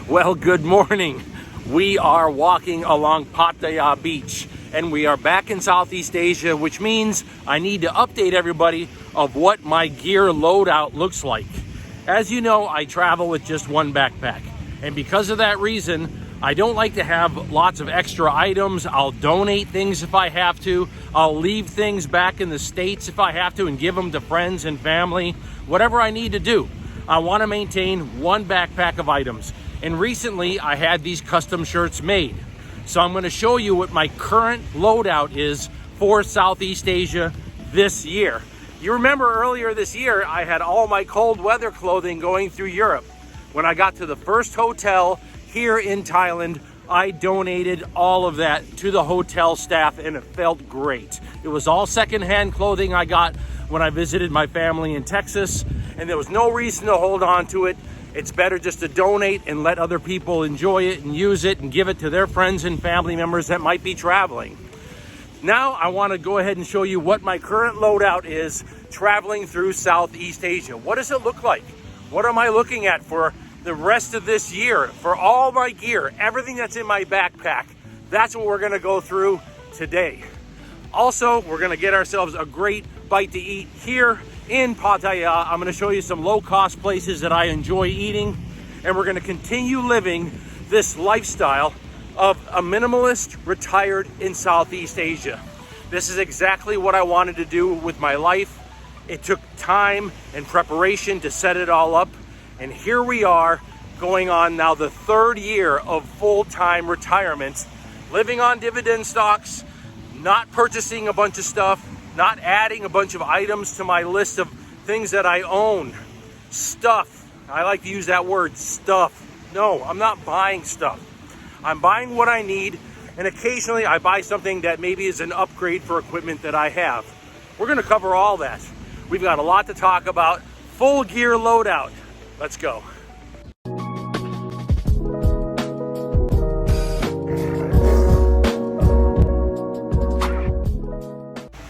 Well, good morning. We are walking along Pattaya Beach and we are back in Southeast Asia, which means I need to update everybody of what my gear loadout looks like. As you know, I travel with just one backpack, and because of that reason, I don't like to have lots of extra items. I'll donate things if I have to. I'll leave things back in the States if I have to and give them to friends and family, whatever I need to do. I want to maintain one backpack of items. And recently I had these custom shirts made. So I'm going to show you what my current loadout is for Southeast Asia this year. You remember earlier this year, I had all my cold weather clothing going through Europe. When I got to the first hotel here in Thailand, I donated all of that to the hotel staff and it felt great. It was all secondhand clothing I got when I visited my family in Texas, and there was no reason to hold on to it. It's better just to donate and let other people enjoy it and use it and give it to their friends and family members that might be traveling. Now I want to go ahead and show you what my current loadout is traveling through Southeast Asia. What does it look like? What am I looking at for the rest of this year? For all my gear, everything that's in my backpack, that's what we're going to go through today. Also, we're going to get ourselves a great bite to eat here in Pattaya. I'm going to show you some low-cost places that I enjoy eating, and we're going to continue living this lifestyle of a minimalist retired in Southeast Asia. This is exactly what I wanted to do with my life. It took time and preparation to set it all up, and here we are going on now the third year of full-time retirement, living on dividend stocks, not purchasing a bunch of stuff, not adding a bunch of items to my list of things that I own. Stuff. I like to use that word, stuff. No, I'm not buying stuff. I'm buying what I need, and occasionally I buy something that maybe is an upgrade for equipment that I have. We're going to cover all that. We've got a lot to talk about. Full gear loadout. Let's go.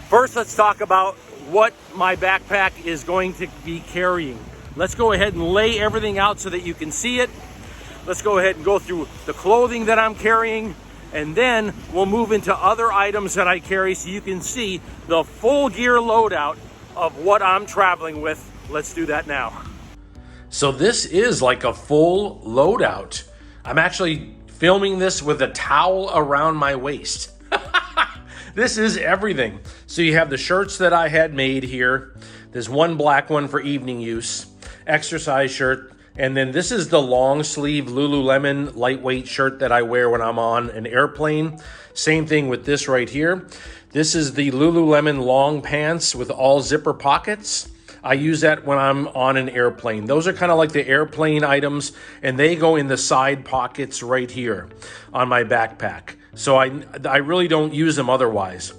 First, let's talk about what my backpack is going to be carrying. Let's go ahead and lay everything out so that you can see it. Let's go ahead and go through the clothing that I'm carrying, and then we'll move into other items that I carry so you can see the full gear loadout of what I'm traveling with. Let's do that now. So this is like a full loadout. I'm actually filming this with a towel around my waist. This is everything. So you have the shirts that I had made here. There's one black one for evening use, exercise shirt, and then this is the long sleeve Lululemon lightweight shirt that I wear when I'm on an airplane. Same thing with this right here. This is the Lululemon long pants with all zipper pockets. I use that when I'm on an airplane. Those are kind of like the airplane items, and they go in the side pockets right here on my backpack. So I really don't use them otherwise.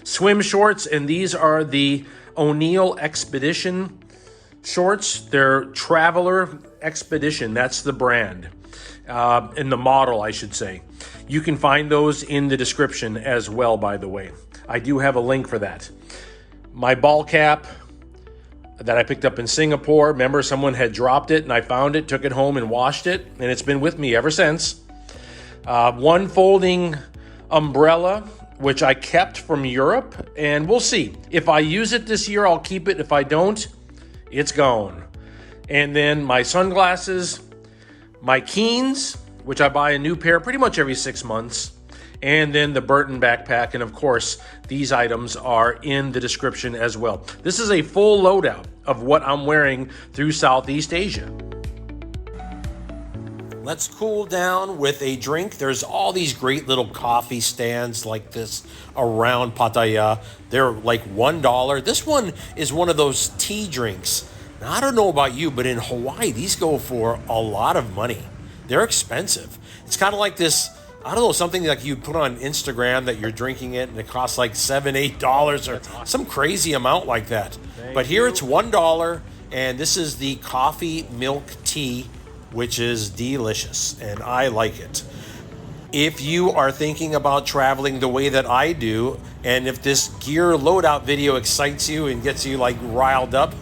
Swim shorts, and these are the O'Neill Expedition shorts. They're Traveler Expedition. That's the brand, and the model, I should say. You can find those in the description as well, by the way. I do have a link for that. My ball cap that I picked up in Singapore. Remember, someone had dropped it and I found it, took it home and washed it, and it's been with me ever since. One folding umbrella, which I kept from Europe, and we'll see. If I use it this year, I'll keep it. If I don't, it's gone. And then my sunglasses, my Keens, which I buy a new pair pretty much every 6 months, and then the Burton backpack, and of course, these items are in the description as well. This is a full loadout of what I'm wearing through Southeast Asia. Let's cool down with a drink. There's all these great little coffee stands like this around Pattaya. They're like $1. This one is one of those tea drinks. Now, I don't know about you, but in Hawaii, these go for a lot of money. They're expensive. It's kind of like this, I don't know, something like you put on Instagram that you're drinking it and it costs like $7, $8 or some crazy amount like that. But here it's $1, and this is the coffee milk tea, which is delicious, and I like it. If you are thinking about traveling the way that I do, and if this gear loadout video excites you and gets you like riled up,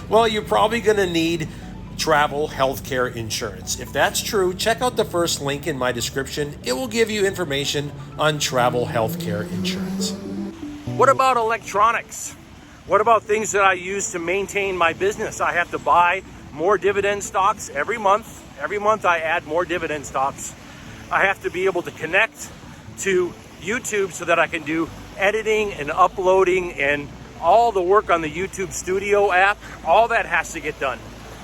well, you're probably gonna need travel healthcare insurance. If that's true, check out the first link in my description. It will give you information on travel healthcare insurance. What about electronics? What about things that I use to maintain my business? I have to buy more dividend stocks every month. Every month I add more dividend stocks. I have to be able to connect to YouTube so that I can do editing and uploading and all the work on the YouTube Studio app. All that has to get done.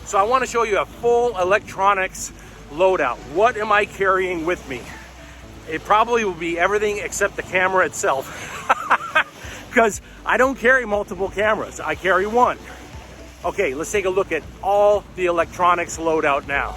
So I want to show you a full electronics loadout. What am I carrying with me? It probably will be everything except the camera itself. Because I don't carry multiple cameras, I carry one. Okay, let's take a look at all the electronics loadout now.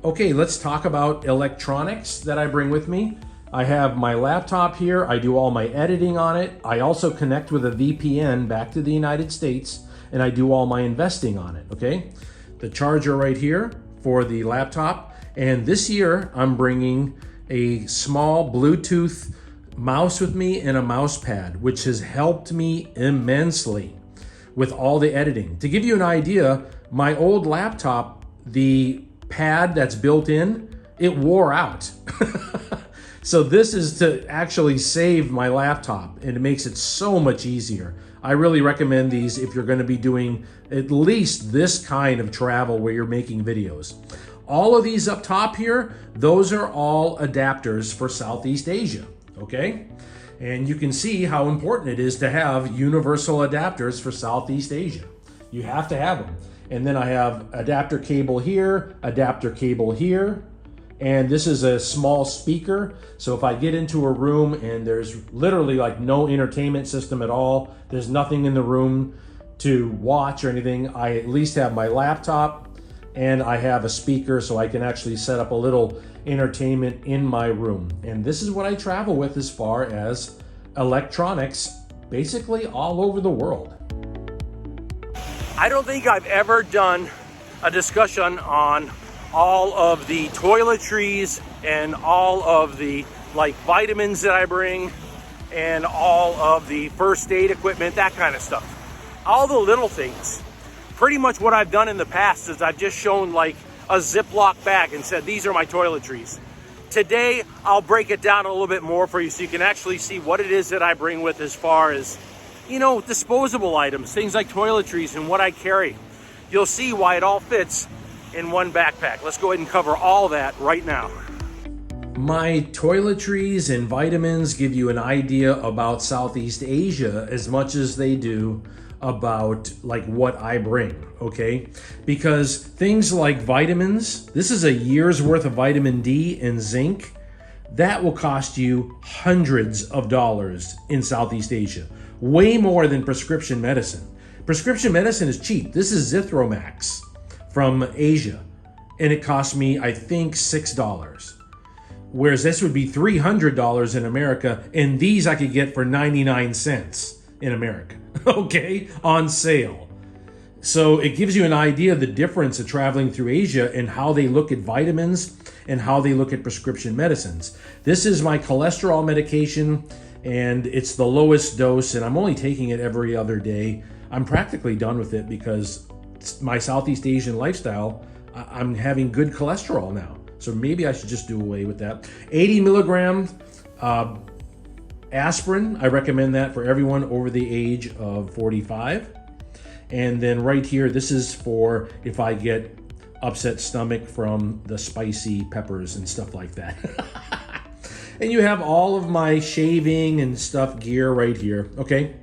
Okay, let's talk about electronics that I bring with me. I have my laptop here, I do all my editing on it. I also connect with a VPN back to the United States, and I do all my investing on it, okay? The charger right here for the laptop. And this year, I'm bringing a small Bluetooth mouse with me and a mouse pad, which has helped me immensely with all the editing. To give you an idea, my old laptop, the pad that's built in, it wore out. So this is to actually save my laptop, and it makes it so much easier. I really recommend these if you're going to be doing at least this kind of travel where you're making videos. All of these up top here, those are all adapters for Southeast Asia, okay? And you can see how important it is to have universal adapters for Southeast Asia. You have to have them. And then I have adapter cable here, adapter cable here, and this is a small speaker. So if I get into a room and there's literally like no entertainment system at all, there's nothing in the room to watch or anything, I at least have my laptop and I have a speaker so I can actually set up a little entertainment in my room. And this is what I travel with as far as electronics, basically all over the world. I don't think I've ever done a discussion on all of the toiletries and all of the like vitamins that I bring and all of the first aid equipment, that kind of stuff. All the little things. Pretty much what I've done in the past is I've just shown like a Ziploc bag and said, these are my toiletries. Today, I'll break it down a little bit more for you so you can actually see what it is that I bring with as far as, you know, disposable items, things like toiletries and what I carry. You'll see why it all fits in one backpack. Let's go ahead and cover all that right now. My toiletries and vitamins give you an idea about Southeast Asia as much as they do about like what I bring, okay? Because things like vitamins, this is a year's worth of vitamin D and zinc, that will cost you hundreds of dollars in Southeast Asia. Way more than prescription medicine. Prescription medicine is cheap. This is Zithromax from Asia, and it cost me, I think, $6. Whereas this would be $300 in America, and these I could get for 99 cents in America, okay, on sale. So it gives you an idea of the difference of traveling through Asia and how they look at vitamins and how they look at prescription medicines. This is my cholesterol medication, and it's the lowest dose, and I'm only taking it every other day. I'm practically done with it because my Southeast Asian lifestyle, I'm having good cholesterol now. So maybe I should just do away with that. 80 milligrams aspirin. I recommend that for everyone over the age of 45. And then right here, this is for if I get upset stomach from the spicy peppers and stuff like that. And you have all of my shaving and stuff gear right here, okay?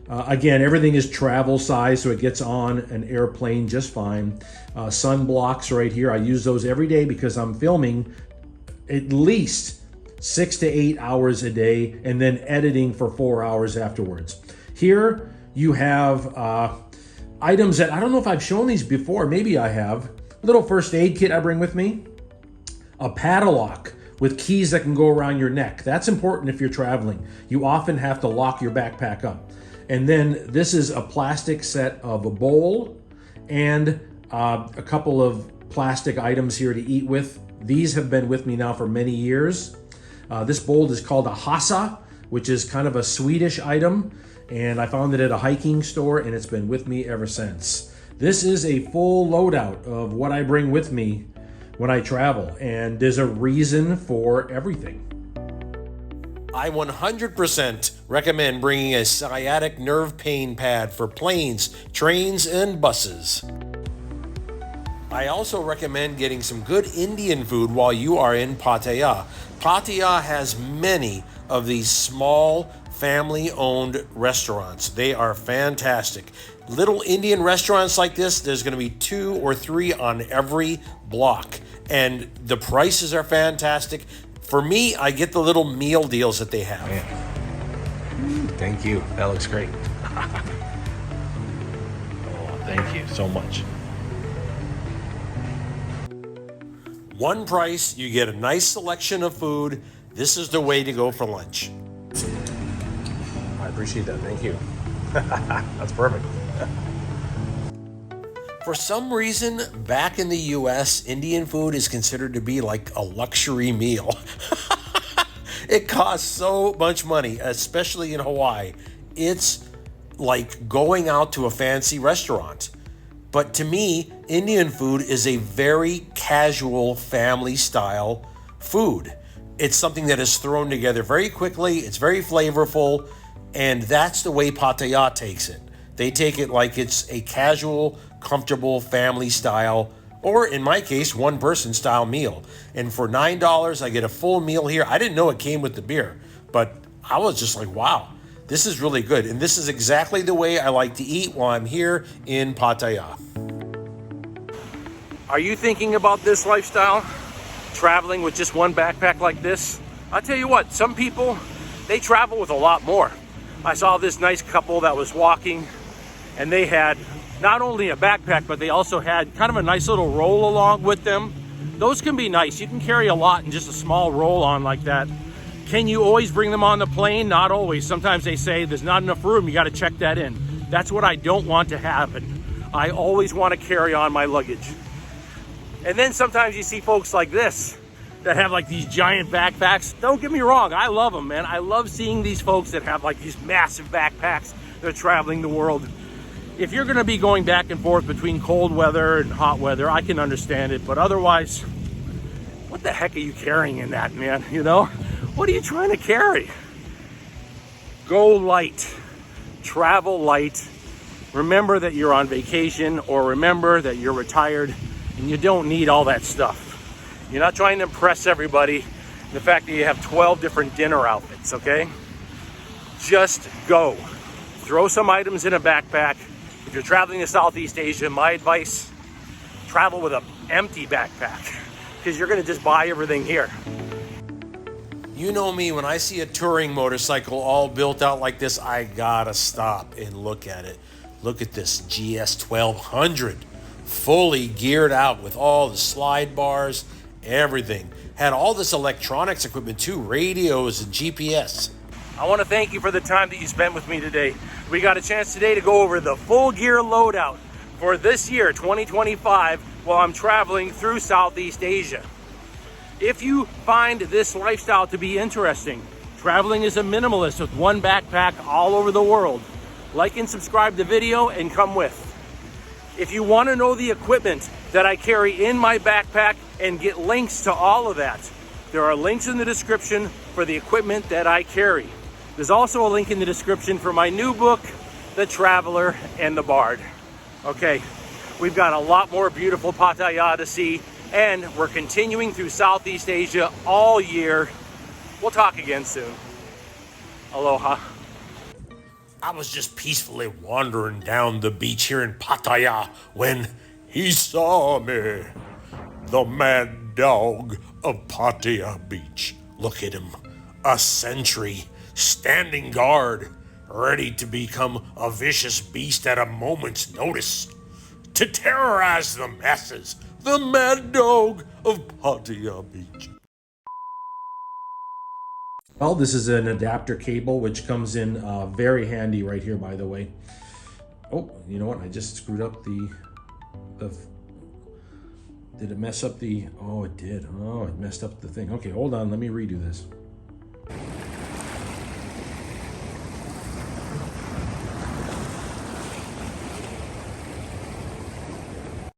Again, everything is travel size, so it gets on an airplane just fine. Sunblocks right here, I use those every day because I'm filming at least 6 to 8 hours a day and then editing for 4 hours afterwards. Here you have items that, I don't know if I've shown these before, maybe I have. Little first aid kit I bring with me. A padlock with keys that can go around your neck. That's important if you're traveling. You often have to lock your backpack up. And then this is a plastic set of a bowl and a couple of plastic items here to eat with. These have been with me now for many years. This bowl is called a hasa, which is kind of a Swedish item. And I found it at a hiking store and it's been with me ever since. This is a full loadout of what I bring with me when I travel, and there's a reason for everything. I 100% recommend bringing a sciatic nerve pain pad for planes, trains, and buses. I also recommend getting some good Indian food while you are in Pattaya. Pattaya has many of these small family-owned restaurants. They are fantastic. Little Indian restaurants like this, there's going to be 2 or 3 on every block, and the prices are fantastic. For me, I get the little meal deals that they have. Man. Thank you. That looks great. Oh, thank you so much. One price, you get a nice selection of food. This is the way to go for lunch. I appreciate that. Thank you. That's perfect. For some reason, back in the US, Indian food is considered to be like a luxury meal. It costs so much money, especially in Hawaii. It's like going out to a fancy restaurant. But to me, Indian food is a very casual family style food. It's something that is thrown together very quickly. It's very flavorful. And that's the way Pattaya takes it. They take it like it's a casual, comfortable family style, or in my case, one person style meal. And for $9, I get a full meal here. I didn't know it came with the beer, but I was just like, wow, this is really good. And this is exactly the way I like to eat while I'm here in Pattaya. Are you thinking about this lifestyle? Traveling with just one backpack like this? I'll tell you what, some people, they travel with a lot more. I saw this nice couple that was walking, and they had not only a backpack, but they also had kind of a nice little roll along with them. Those can be nice. You can carry a lot in just a small roll on like that. Can you always bring them on the plane? Not always. Sometimes they say there's not enough room. You got to check that in. That's what I don't want to happen. I always want to carry on my luggage. And then sometimes you see folks like this that have like these giant backpacks. Don't get me wrong, I love them, man. I love seeing these folks that have like these massive backpacks. They're traveling the world. If you're gonna be going back and forth between cold weather and hot weather, I can understand it, but otherwise, what the heck are you carrying in that, man? You know, what are you trying to carry? Go light, travel light. Remember that you're on vacation, or remember that you're retired and you don't need all that stuff. You're not trying to impress everybody. The fact that you have 12 different dinner outfits, okay? Just go. Throw some items in a backpack. If you're traveling to Southeast Asia, my advice, travel with an empty backpack, because you're gonna just buy everything here. You know me, when I see a touring motorcycle all built out like this, I gotta stop and look at it. Look at this GS 1200, fully geared out with all the slide bars, everything. Had all this electronics equipment too, radios and GPS. I want to thank you for the time that you spent with me today. We got a chance today to go over the full gear loadout for this year, 2025, while I'm traveling through Southeast Asia. If you find this lifestyle to be interesting, traveling as a minimalist with one backpack all over the world, like and subscribe to the video and come with. If you want to know the equipment that I carry in my backpack and get links to all of that, there are links in the description for the equipment that I carry. There's also a link in the description for my new book, The Traveler and the Bard. Okay, we've got a lot more beautiful Pattaya to see, and we're continuing through Southeast Asia all year. We'll talk again soon. Aloha. I was just peacefully wandering down the beach here in Pattaya when he saw me. The mad dog of Pattaya Beach. Look at him. A sentry, standing guard, ready to become a vicious beast at a moment's notice. To terrorize the masses. The mad dog of Pattaya Beach. Well, this is an adapter cable, which comes in very handy right here, by the way. Oh, you know what? I just screwed up the did it mess up the, oh, it did. Oh, it messed up the thing. Okay, hold on. Let me redo this.